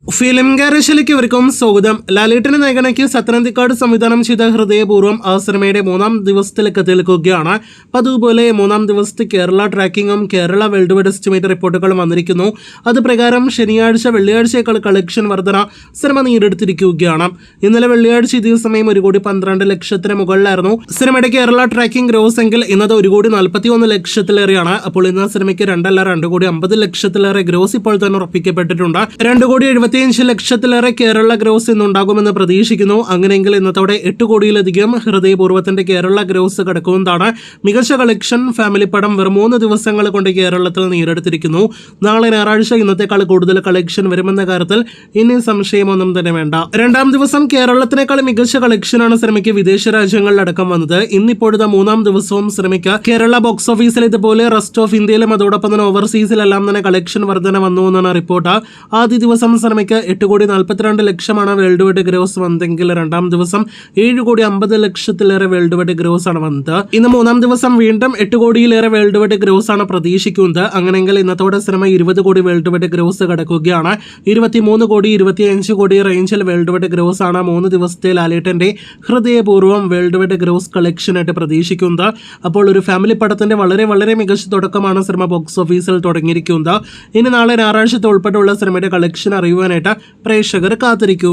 Film ഗാരേജിലേക്ക് ഇവർക്കും സ്വാഗതം. ലാലേട്ടനെ നായകനാക്കി സത്യനന്ദിക്കാട് സംവിധാനം ചെയ്ത ഹൃദയപൂർവ്വം ആ സിനിമയുടെ 3-ാം ദിവസത്തിലേക്ക് എത്തിയിരിക്കുകയാണ്. അതുപോലെ 3-ാം ദിവസത്തെ കേരള ട്രാക്കിങ്ങും കേരള വേൾഡ് വൈഡ് എസ്റ്റിമേറ്റ് റിപ്പോർട്ടുകളും വന്നിരിക്കുന്നു. അത് പ്രകാരം ശനിയാഴ്ച വെള്ളിയാഴ്ചയേക്കാൾ കളക്ഷൻ വർധന സിനിമ നേടിയെടുത്തിരിക്കുകയാണ്. ഇന്നലെ വെള്ളിയാഴ്ച ഇതേ സമയം 1,12,00,000 മുകളിലായിരുന്നു സിനിമയുടെ കേരള ട്രാക്കിംഗ് ഗ്രോസ് എങ്കിൽ ഇന്നത് 1,41,00,000 അപ്പോൾ ഇന്ന് സിനിമയ്ക്ക് 2,50,00,000 ഗ്രോസ് ഇപ്പോൾ തന്നെ ഉറപ്പിക്കപ്പെട്ടിട്ടുണ്ട്. 2,75,00,000 കേരള ഗ്രോസ് ഇന്നുണ്ടാകുമെന്ന് പ്രതീക്ഷിക്കുന്നു. അങ്ങനെയെങ്കിൽ ഇന്നത്തോടെ 8 കോടിയിലധികം ഹൃദയപൂർവ്വത്തിന്റെ കേരള ഗ്രോസ് കടക്കുന്നതാണ്. മികച്ച കളക്ഷൻ ഫാമിലി പടം വെറും 3 ദിവസങ്ങൾ കൊണ്ട് കേരളത്തിൽ നേടിയെടുത്തിരിക്കുന്നു. നാളെ ഞായറാഴ്ച ഇന്നത്തെക്കാൾ കൂടുതൽ കളക്ഷൻ വരുമെന്ന കാര്യത്തിൽ ഇനി സംശയമൊന്നും തന്നെ വേണ്ട. 2-ാം ദിവസം കേരളത്തിനേക്കാൾ മികച്ച കളക്ഷനാണ് സിനിമയ്ക്ക് വിദേശ രാജ്യങ്ങളിലടക്കം വന്നത്. ഇന്നിപ്പോഴത്തെ 3-ാം ദിവസവും സിനിമയ്ക്ക് കേരള ബോക്സ് ഓഫീസിൽ ഇതുപോലെ റെസ്റ്റ് ഓഫ് ഇന്ത്യയിലും അതോടൊപ്പം തന്നെ ഓവർസീസിലെല്ലാം തന്നെ കളക്ഷൻ വർധന വന്നു എന്നാണ് റിപ്പോർട്ട്. ആദ്യ ദിവസം സിനിമയ്ക്ക് 8,42,00,000 വേൾഡ് വൈഡ് ഗ്രോസ് വന്നെങ്കിൽ 2-ാം ദിവസം 7,50,00,000 വേൾഡ് വൈഡ് ഗ്രോസ് ആണ് വന്നത്. ഇന്ന് 3-ാം ദിവസം വീണ്ടും 8 കോടിയിലേറെ വേൾഡ് വൈഡ് ഗ്രോസ് ആണ് പ്രതീക്ഷിക്കുന്നത്. അങ്ങനെയെങ്കിൽ ഇന്നത്തോടെ സിനിമ 20 കോടി വേൾഡ് വൈഡ് ഗ്രോസ് കടക്കുകയാണ്. 23 കോടി 25 കോടി റേഞ്ചിൽ വേൾഡ് വൈഡ് ഗ്രോസ് ആണ് 3 ദിവസത്തെ ലാലേട്ടന്റെ ഹൃദയപൂർവ്വം വേൾഡ് വൈഡ് ഗ്രോസ് കളക്ഷൻ ആയിട്ട് പ്രതീക്ഷിക്കുന്നത്. അപ്പോൾ ഒരു ഫാമിലി പടത്തിന്റെ വളരെ വളരെ മികച്ച തുടക്കമാണ് സിനിമ ബോക്സ് ഓഫീസിൽ തുടങ്ങിയിരിക്കുന്നത്. ഇനി നാളെ ഞായറാഴ്ച ഉൾപ്പെടെയുള്ള സിനിമയുടെ കളക്ഷൻ അറിയുവാനായിട്ട് പ്രേക്ഷകർ കാത്തിരിക്കൂ.